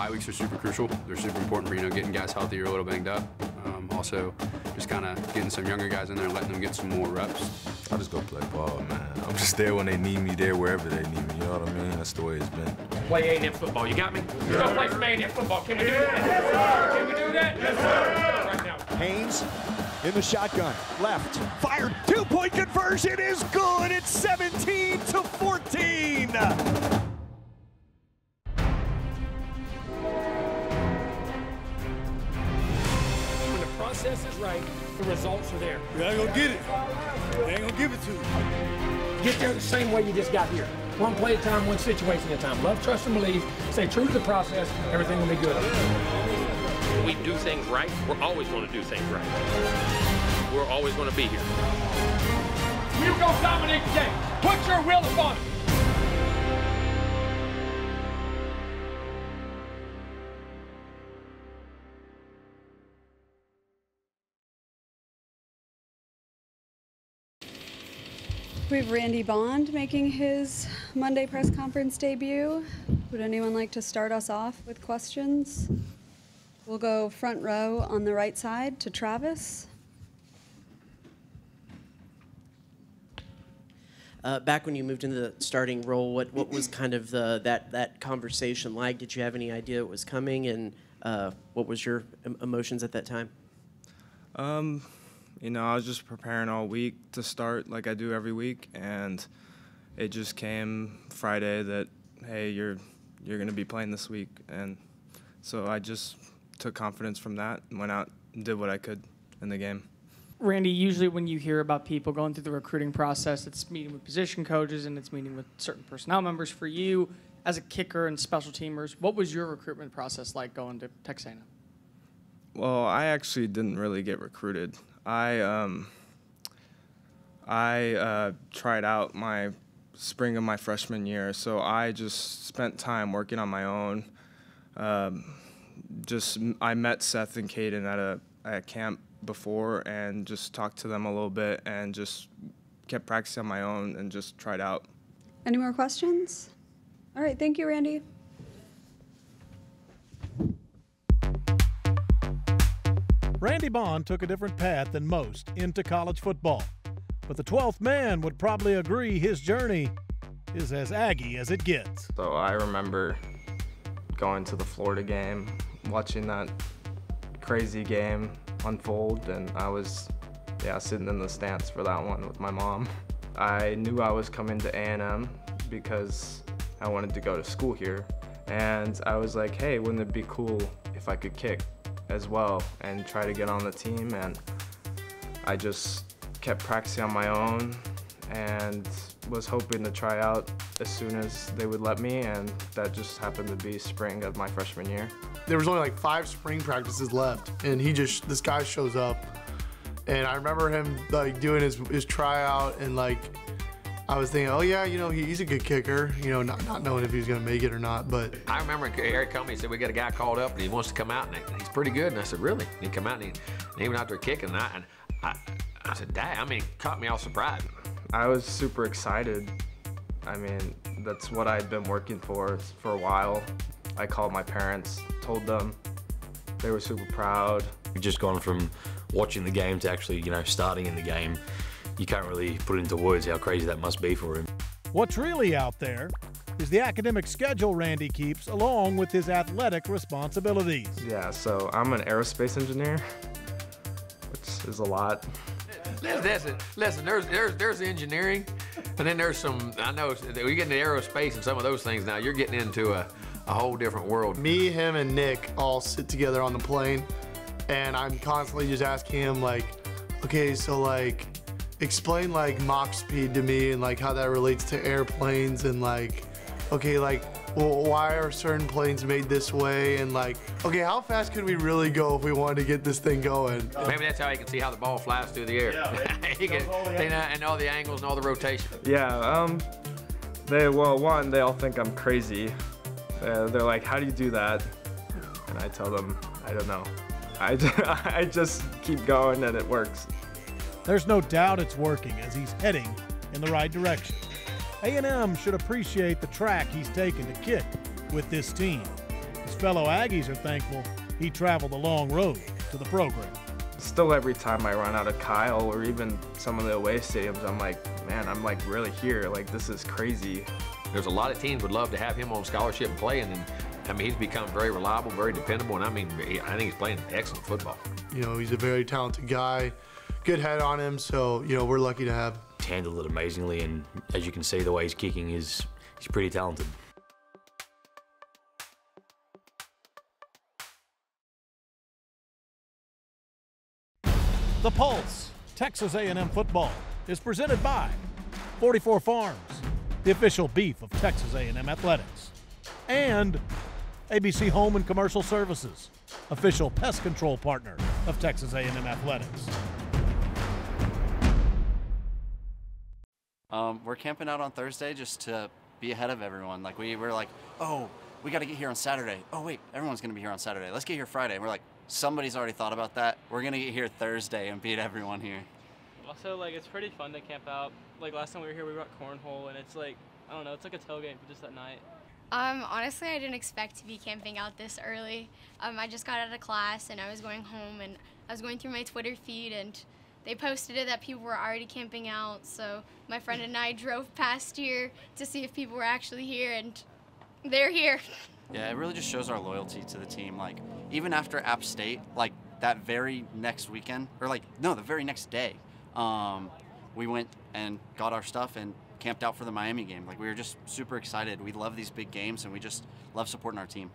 bye weeks are super crucial. They're super important for, getting guys healthy or a little banged up. Also, just kind of getting some younger guys in there and letting them get some more reps. I just go play ball, man. I'm just there when they need me, there wherever they need me, you know what I mean? That's the way it's been. Play A&M football, you got me? Yes, go play some A&M football. Can we do that? Yes, sir. Can we do that? Yes, sir. Right now. Haynes in the shotgun, left, fired, two-point conversion is good. It's 17-14. When the process is right, the results are there. You ain't gonna get it. They ain't gonna give it to you. Get there the same way you just got here. One play at a time, one situation at a time. Love, trust, and believe. Stay true to the process. Everything will be good. When we do things right, we're always going to do things right. We're always going to be here. You go dominate the game. Put your will upon it. We have Randy Bond making his Monday press conference debut. Would anyone like to start us off with questions? We'll go front row on the right side to Travis. Back when you moved into the starting role, what was kind of that conversation like? Did you have any idea it was coming, and what was your emotions at that time? I was just preparing all week to start like I do every week, and it just came Friday that, hey, you're going to be playing this week. And so I just took confidence from that and went out and did what I could in the game. Randy, usually when you hear about people going through the recruiting process, it's meeting with position coaches and it's meeting with certain personnel members. For you, as a kicker and special teamers, what was your recruitment process like going to Texas A&M? Well, I actually didn't really get recruited. I tried out my spring of my freshman year, so I just spent time working on my own. I met Seth and Caden at a camp before and just talked to them a little bit and just kept practicing on my own and just tried out. Any more questions? All right, thank you, Randy. Randy Bond took a different path than most into college football. But the 12th man would probably agree his journey is as Aggie as it gets. So I remember going to the Florida game, watching that crazy game unfold, and I was sitting in the stands for that one with my mom. I knew I was coming to A&M because I wanted to go to school here, and I was like, hey, wouldn't it be cool if I could kick as well and try to get on the team? And I just kept practicing on my own and was hoping to try out as soon as they would let me, and that just happened to be spring of my freshman year. There was only like 5 spring practices left, and this guy shows up, and I remember him like doing his tryout, and like I was thinking, oh yeah, he's a good kicker, not knowing if he was gonna make it or not. But I remember Eric told me, he said, we got a guy called up and he wants to come out and he's pretty good. And I said, really? And he come out and he went out there kicking, and I said, dang, it caught me all surprised. I was super excited. I mean, that's what I'd been working for a while. I called my parents, told them. They were super proud. We've just gone from watching the game to actually, starting in the game. You can't really put into words how crazy that must be for him. What's really out there is the academic schedule Randy keeps along with his athletic responsibilities. Yeah, so I'm an aerospace engineer, which is a lot. Listen, there's engineering, and then there's some, I know, we get into aerospace and some of those things now, you're getting into a whole different world. Me, him, and Nick all sit together on the plane, and I'm constantly just asking him, like, okay, so like, explain like Mach speed to me and like how that relates to airplanes, and like, okay, like, well, why are certain planes made this way, and like, okay, how fast could we really go if we wanted to get this thing going? Maybe that's how you can see how the ball flies through the air. Yeah, and all the angles and all the rotation. Yeah, they all think I'm crazy. They're like, how do you do that? And I tell them, I don't know. I just keep going and it works. There's no doubt it's working as he's heading in the right direction. A&M should appreciate the track he's taken to kick with this team. His fellow Aggies are thankful he traveled a long road to the program. Still, every time I run out of Kyle or even some of the away stadiums, I'm like, man, I'm like really here. Like, this is crazy. There's a lot of teams would love to have him on scholarship and playing, and I mean, he's become very reliable, very dependable, and I mean, I think he's playing excellent football. You know, he's a very talented guy, good head on him, so, you know, we're lucky to have him. He's handled it amazingly, and as you can see, the way he's kicking he's pretty talented. The Pulse, Texas A&M Football, is presented by 44 Farms, the official beef of Texas A&M Athletics, and ABC Home and Commercial Services, official pest control partner of Texas A&M Athletics. We're camping out on Thursday just to be ahead of everyone. Like we're like, oh, we got to get here on Saturday. Oh wait, everyone's gonna be here on Saturday. Let's get here Friday. And we're like, somebody's already thought about that. We're gonna get here Thursday and beat everyone here. Also, like, it's pretty fun to camp out. Like last time we were here, we brought cornhole, and it's like, I don't know, it's like a tailgate but just at night. Honestly, I didn't expect to be camping out this early. I just got out of class and I was going home, and I was going through my Twitter feed, and they posted it that people were already camping out. So my friend and I drove past here to see if people were actually here, and they're here. Yeah, it really just shows our loyalty to the team. Like, even after App State, like that very next weekend, or like, no, the very next day, we went and got our stuff and camped out for the Miami game. Like, we were just super excited. We love these big games, and we just love supporting our team.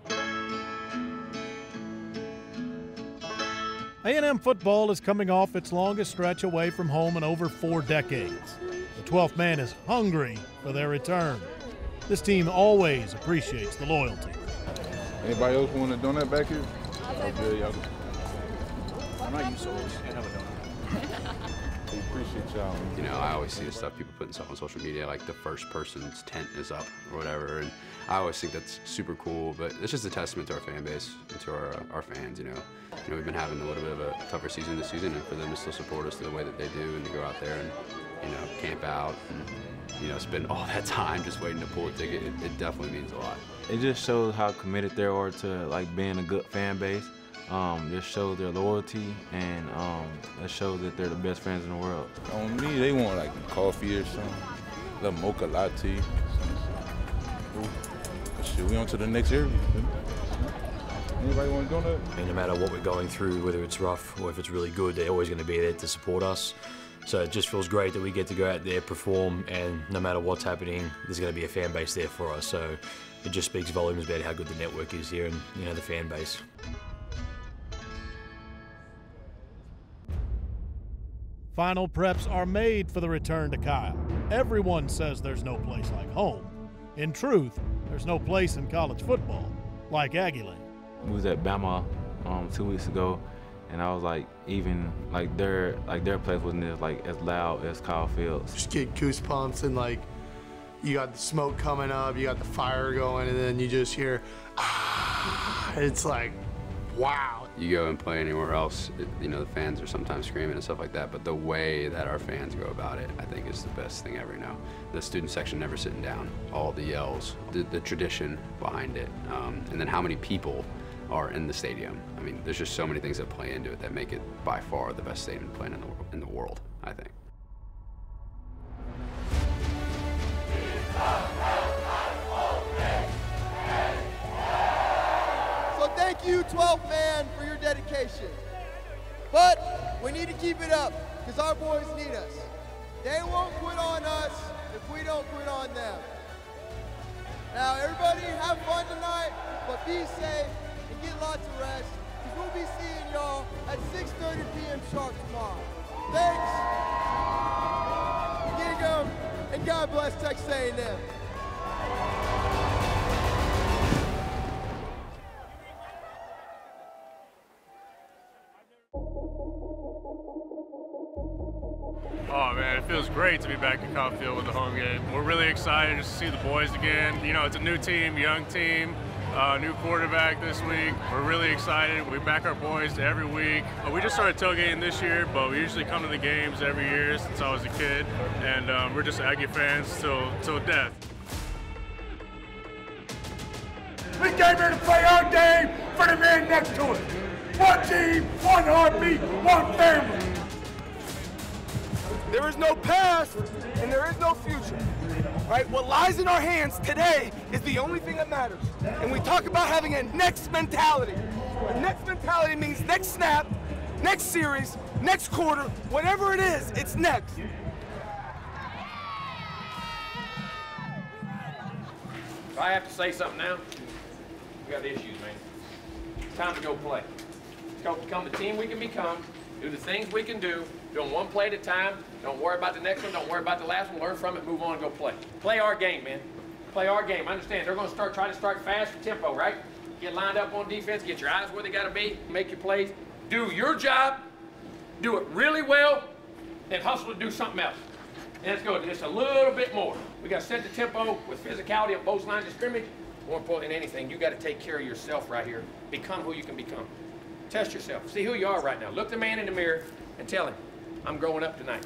A&M football is coming off its longest stretch away from home in over 4 decades. The 12th man is hungry for their return. This team always appreciates the loyalty. Anybody else want a donut back here? Good, y'all. I'm not used to those. Can't have a donut. We appreciate y'all. You know, I always see the stuff people putting stuff on social media, like the first person's tent is up or whatever, and I always think that's super cool, but it's just a testament to our fan base and to our fans, you know. We've been having a little bit of a tougher season this season, and for them to still support us the way that they do and to go out there and, you know, camp out and, you know, spend all that time just waiting to pull a ticket, it definitely means a lot. It just shows how committed they are to like being a good fan base. Just shows their loyalty, and it shows that they're the best fans in the world. On me, they want like coffee or something, a mocha latte. Shit, we on to the next area. Anybody want to donut? I mean, no matter what we're going through, whether it's rough or if it's really good, they're always going to be there to support us. So it just feels great that we get to go out there, perform, and no matter what's happening, there's going to be a fan base there for us. So it just speaks volumes about how good the network is here and, you know, the fan base. Final preps are made for the return to Kyle. Everyone says there's no place like home. In truth, there's no place in college football like Aggieland. We was at Bama 2 weeks ago, and I was like, even like their place wasn't as loud as Kyle Fields. Just get goosebumps, and like you got the smoke coming up, you got the fire going, and then you just hear, ah, it's like, wow. You go and play anywhere else, you know, the fans are sometimes screaming and stuff like that, but the way that our fans go about it, I think is the best thing ever now. The student section never sitting down, all the yells, the tradition behind it, and then how many people are in the stadium. I mean, there's just so many things that play into it that make it by far the best stadium to play in the world, I think. So thank you, 12th man, for your dedication. But we need to keep it up, because our boys need us. They won't quit on us if we don't quit on them. Now, everybody have fun tonight, but be safe and get lots of rest, because we'll be seeing y'all at 6:30 p.m. sharp tomorrow. Thanks. Get them, and God bless Texas A&M. Oh man, it feels great to be back in Caulfield with the home game. We're really excited just to see the boys again. You know, it's a new team, young team, new quarterback this week. We're really excited. We back our boys every week. We just started tailgating this year, but we usually come to the games every year since I was a kid. And we're just Aggie fans till death. We came here to play our game for the man next to us. One team, one heartbeat, one family. There is no past and there is no future. Right? What lies in our hands today is the only thing that matters. And we talk about having a next mentality. A next mentality means next snap, next series, next quarter, whatever it is, it's next. If I have to say something now, we got issues, man. It's time to go play. Let's go become the team we can become, do the things we can do them one play at a time. Don't worry about the next one. Don't worry about the last one. Learn from it, move on, and go play. Play our game, man. Play our game. I understand they're going to try to start fast with tempo, right? Get lined up on defense, get your eyes where they got to be, make your plays. Do your job, do it really well, and hustle to do something else. And let's go just a little bit more. We got to set the tempo with physicality on both lines of scrimmage. More important than anything, you got to take care of yourself right here. Become who you can become. Test yourself. See who you are right now. Look the man in the mirror and tell him, I'm growing up tonight.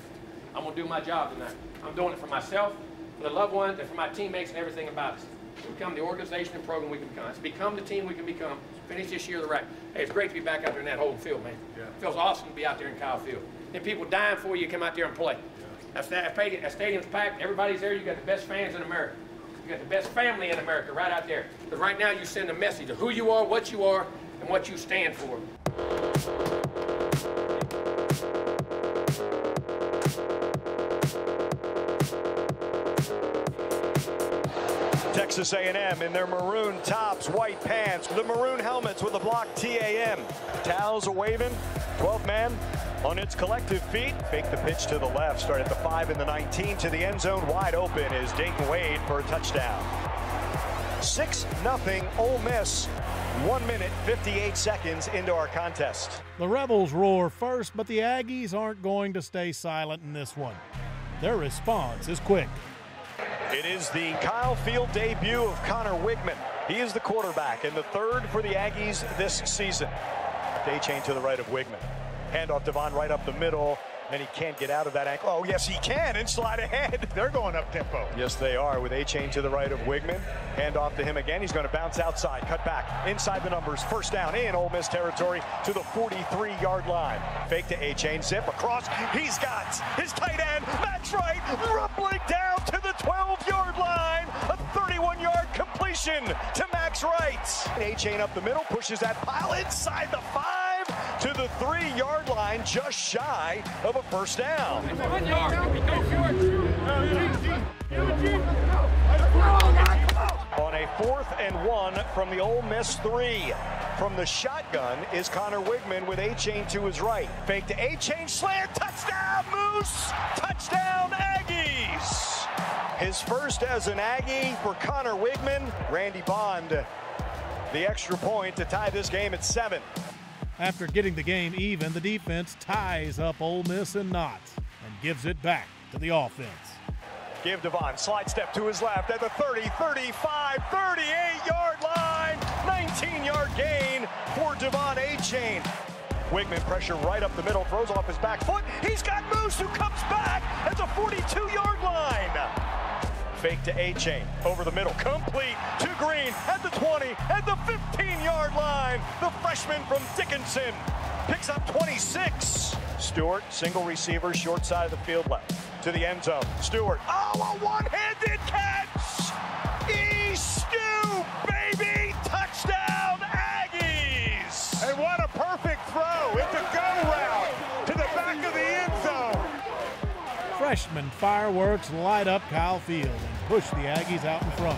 I'm going to do my job tonight. I'm doing it for myself, for the loved ones, and for my teammates and everything about us. To become the organization and program we can become. Let's become the team we can become. Finish this year the right. Hey, it's great to be back out there in that whole field, man. Yeah. It feels awesome to be out there in Kyle Field. And people dying for you to come out there and play. Yeah. That stadium's packed. Everybody's there. You got the best fans in America. You got the best family in America right out there. Because right now you send a message of who you are, and what you stand for. Texas A&M in their maroon tops, white pants, the maroon helmets with the block TAM. Towels are waving, 12 man on its collective feet. Fake the pitch to the left, start at the 5 and the 19 to the end zone. Wide open is Dayton Wade for a touchdown. 6-0 Ole Miss. 1 minute, 58 seconds into our contest. The Rebels roar first, but the Aggies aren't going to stay silent in this one. Their response is quick. It is the Kyle Field debut of Connor Wigman. He is the quarterback and the third for the Aggies this season. Day chain to the right of Wigman. Handoff Devon right up the middle, and he can't get out of that ankle. Oh, yes, he can, and slide ahead. They're going up tempo. Yes, they are, with A-chain to the right of Wigman. Handoff to him again. He's going to bounce outside, cut back, inside the numbers. First down in Ole Miss territory to the 43-yard line. Fake to A-chain, zip across. He's got his tight end, Max Wright, rumbling down to the 12-yard line. A 31-yard completion to Max Wright. A-chain up the middle, pushes that pile inside the 5 to the 3-yard line, just shy of a first down. On a 4th and 1 from the Ole Miss 3. From the shotgun is Connor Wigman with A-chain to his right. Fake to A-chain, slant, touchdown, Moose! Touchdown, Aggies! His first as an Aggie for Connor Wigman. Randy Bond, the extra point to tie this game at 7. After getting the game even, the defense ties up Ole Miss in knots and gives it back to the offense. Give Devon, slide step to his left at the 30, 35, 38-yard line. 19-yard gain for Devon A-chain. Wigman pressure right up the middle, throws off his back foot. He's got Moose who comes back at the 42-yard line. Fake to A-chain, over the middle, complete to Green at the 20, at the 15-yard line. The freshman from Dickinson picks up 26. Stewart, single receiver, short side of the field left to the end zone. Stewart, oh, a one-handed catch! E-Stew, baby! Touchdown, Aggies! And what a perfect throw! It's a go route to the back of the end zone. Freshman fireworks light up Kyle Field and push the Aggies out in front.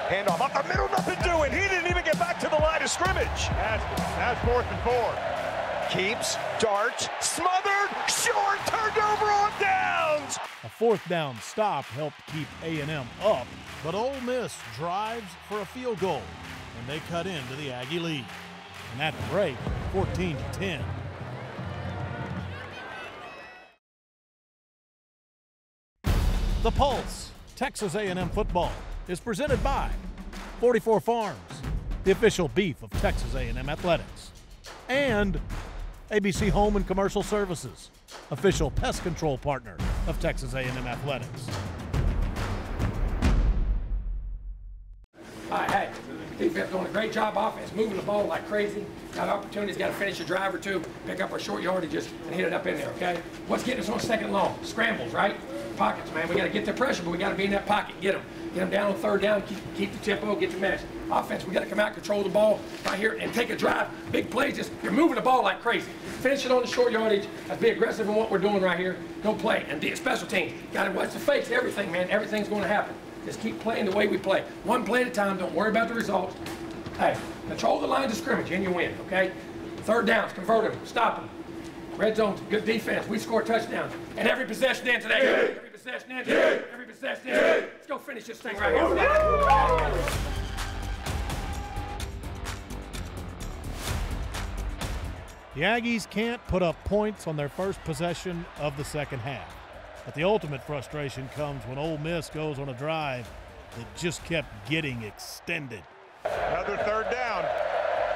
Handoff up the middle, nothing doing. He didn't even get back to the line of scrimmage. That's 4th and 4. Keeps, dart, smothered, short, turned over on downs. A 4th down stop helped keep A&M up, but Ole Miss drives for a field goal, and they cut into the Aggie lead. And at the break, 14-10. The Pulse, Texas A&M Football, is presented by 44 Farms, the official beef of Texas A&M Athletics, and ABC Home and Commercial Services, official pest control partner of Texas A&M Athletics. All right, hey, Defense doing a great job. Offense moving the ball like crazy. Got opportunities, got to finish a drive or two, pick up our short yardages, and hit it up in there, okay? What's getting us on second long? Scrambles, right? Pockets, man. We got to get the pressure, but we got to be in that pocket and get them. Get them down on third down, keep the tempo, get the mesh. Offense, we got to come out, control the ball right here, and take a drive. Big plays, just you're moving the ball like crazy. Finish it on the short yardage. Let's be aggressive in what we're doing right here. Go play. And special teams, got to watch the fakes, everything, man. Everything's going to happen. Just keep playing the way we play. One play at a time. Don't worry about the results. Hey, control the lines of scrimmage and you win, okay? Third downs, convert them, stop them. Red zones, good defense. We score touchdowns. And every possession in today. Every possession in today. Every possession in today. Let's go finish this thing right here. The Aggies can't put up points on their first possession of the second half. But the ultimate frustration comes when Ole Miss goes on a drive that just kept getting extended. Another third down.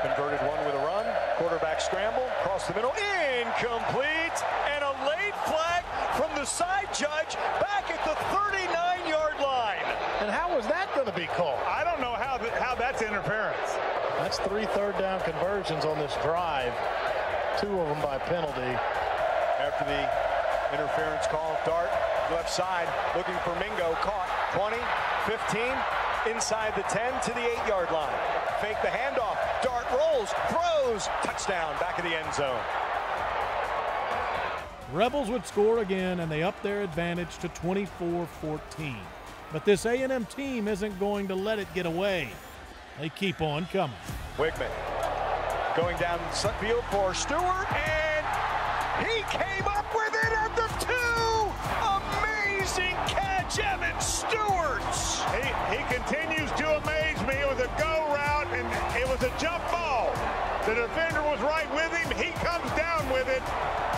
Converted one with a run. Quarterback scramble. Across the middle. Incomplete. And a late flag from the side judge back at the 39-yard line. And how was that going to be called? I don't know how that's interference. That's 3 third-down conversions on this drive. 2 of them by penalty. After the interference call, Dart, left side, looking for Mingo, caught, 20, 15, inside the 10 to the 8-yard line. Fake the handoff, Dart rolls, throws, touchdown, back of the end zone. Rebels would score again, and they up their advantage to 24-14. But this A&M team isn't going to let it get away. They keep on coming. Wigman going down the field for Stewart, and he came up with it at the 2. Amazing catch, Evan Stewart. He continues to amaze me. It was a go route, and it was a jump ball. The defender was right with him. He comes down with it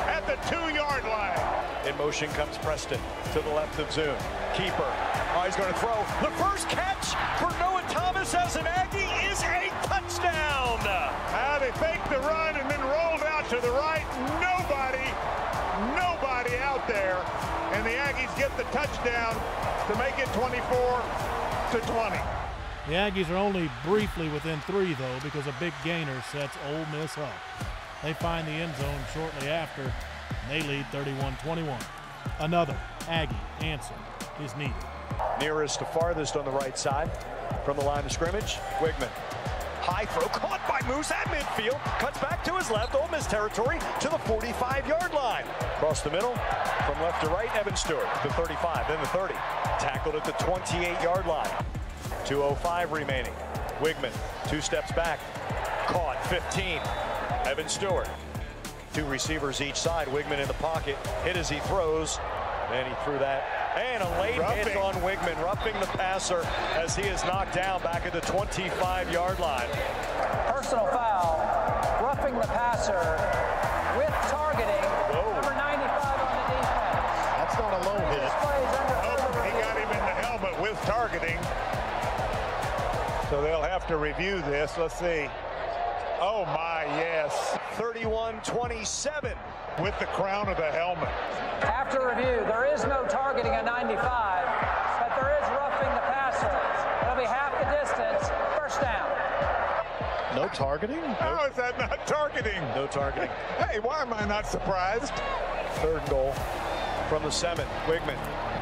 at the 2-yard line. In motion comes Preston to the left of Zoom. Keeper. Oh, he's going to throw. The first catch for Noah Thomas as an Aggie is a touchdown. They faked the run and then rolled out to the right. Nobody out there. And the Aggies get the touchdown to make it 24-20. The Aggies are only briefly within 3, though, because a big gainer sets Ole Miss up. They find the end zone shortly after, and they lead 31-21. Another Aggie answer is needed. Nearest to farthest on the right side from the line of scrimmage, Wigman. High throw, caught by Moose at midfield, cuts back to his left, Ole Miss territory to the 45-yard line. Across the middle, from left to right, Evan Stewart, the 35, then the 30. Tackled at the 28-yard line. 2:05 remaining. Wigman, 2 steps back, caught, 15. Evan Stewart. 2 receivers each side, Wigman in the pocket, hit as he throws, and he threw that. And a late hit on Wigman, roughing the passer as he is knocked down back at the 25-yard line. Personal foul, roughing the passer with targeting. Whoa. Number 95 on the defense. That's not a low hit. He got him in the helmet with targeting. So they'll have to review this. Let's see. Oh my, yes. 31-27. With the crown of the helmet. After review, there is no targeting at 95, but there is roughing the passer. It'll be half the distance. First down. No targeting? How is that not targeting? No targeting. Hey, why am I not surprised? 3rd goal from the 7. Wigman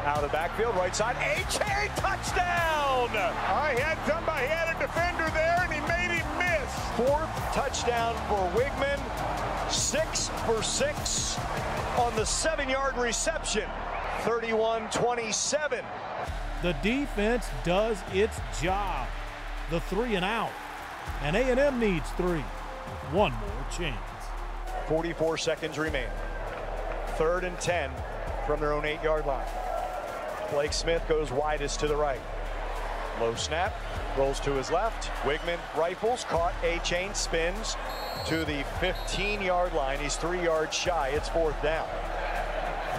out of the backfield, right side. A-chain touchdown! I had somebody, he had a defender there, and he made him miss. 4th touchdown for Wigman. 6 for 6 on the 7-yard reception. 31-27. The defense does its job. The 3 and out. And A&M needs 3. One more chance. 44 seconds remain. 3rd and 10 from their own 8-yard line. Blake Smith goes widest to the right. Low snap, rolls to his left. Wigman rifles, caught, A-chain, spins to the 15-yard line. He's 3 yards shy. It's 4th down.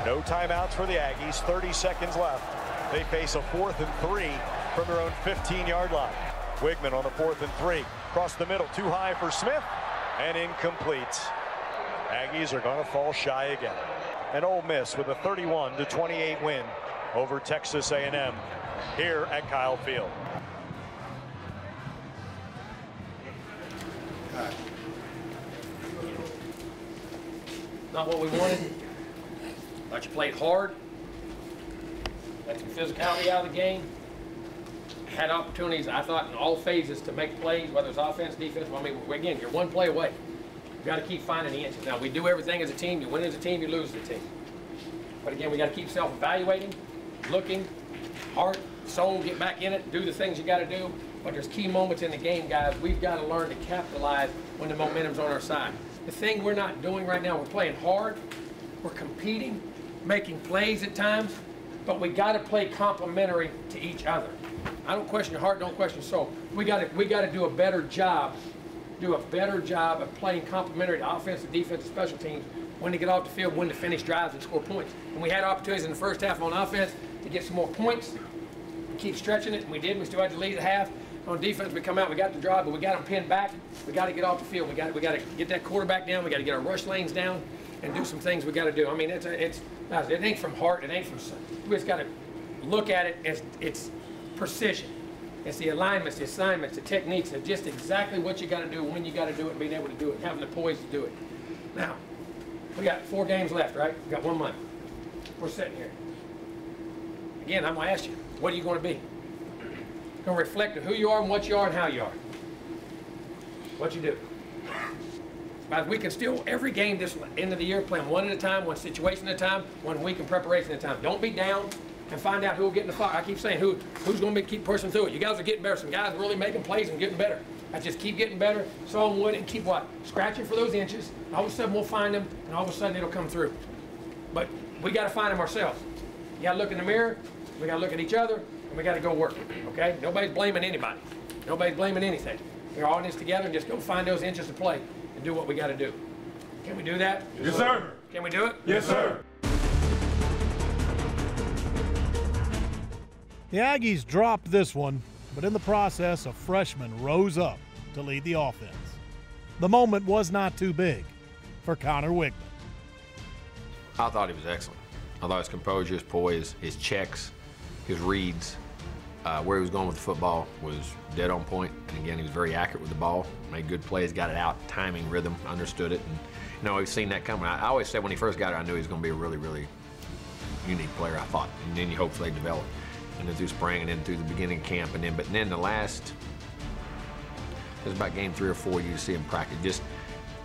No timeouts for the Aggies. 30 seconds left. They face a 4th and 3 from their own 15-yard line. Wigman on the 4th and 3. Across the middle, too high for Smith, and incomplete. Aggies are going to fall shy again. And Ole Miss with a 31-28 win over Texas A&M here at Kyle Field. Not what we wanted. Thought you played hard. Let some physicality out of the game. Had opportunities, I thought, in all phases to make plays, whether it's offense, defense. Well, I mean, again, you're one play away. You got to keep finding the inches. Now, we do everything as a team. You win as a team, you lose as a team. But again, we got to keep self-evaluating, looking, heart, soul, get back in it, do the things you got to do. But there's key moments in the game, guys. We've got to learn to capitalize when the momentum's on our side. The thing we're not doing right now, we're playing hard, we're competing, making plays at times, but we got to play complementary to each other. I don't question your heart, don't question your soul. We got to do a better job of playing complementary to offense, defense, and special teams when to get off the field, when to finish drives and score points. And we had opportunities in the first half on offense to get some more points, and keep stretching it, and we did. We still had to lead at half. On defense, we come out, we got the drive, but we got them pinned back. We got to get off the field. We got to get that quarterback down. We got to get our rush lanes down and do some things we got to do. I mean, it ain't from heart. It ain't from. We just got to look at it as it's precision. It's the alignments, the assignments, the techniques. It's just exactly what you got to do, when you got to do it, and being able to do it, and having the poise to do it. Now, we got 4 games left, right? We got 1 month. We're sitting here. Again, I'm going to ask you, what are you going to be? Going to reflect who you are and what you are and how you are. What you do. But we can still, every game this end of the year, play them one at a time, one situation at a time, 1 week in preparation at a time. Don't be down and find out who will get in the fire. I keep saying who's going to keep pushing through it. You guys are getting better. Some guys are really making plays and getting better. I just keep getting better, so on wood, and keep what? Scratching for those inches. All of a sudden we'll find them, and all of a sudden it'll come through. But we got to find them ourselves. You got to look in the mirror. We got to look at each other. We got to go work, okay? Nobody's blaming anybody. Nobody's blaming anything. We're all in this together, and just go find those inches to play and do what we got to do. Can we do that? Yes, sir. Can we do it? Yes, sir. The Aggies dropped this one, but in the process, a freshman rose up to lead the offense. The moment was not too big for Connor Wigman. I thought he was excellent. I thought his composure, his poise, his checks, his reads, where he was going with the football was dead on point. And again, he was very accurate with the ball, made good plays, got it out, timing, rhythm, understood it. And you know, we've seen that coming. I always said when he first got it, I knew he was going to be a really, really unique player, I thought. And then you hopefully develop. And then through spring, and then through the beginning of camp, and then, but then the last, it was about game 3 or 4, you see him practice.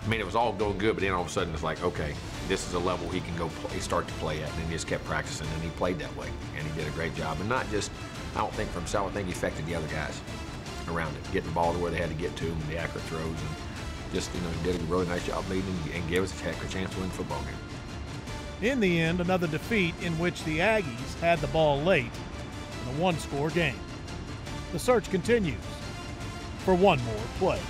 I mean, it was all going good, but then all of a sudden it's like, okay, this is a level he can go play, start to play at, and then he just kept practicing, and he played that way, and he did a great job. And not just, I don't think for himself, I think he affected the other guys around it, getting the ball to where they had to get to, and the accurate throws, and just, you know, he did a really nice job leading and gave us a chance to win the football game. In the end, another defeat in which the Aggies had the ball late in a 1-score game. The search continues for one more play.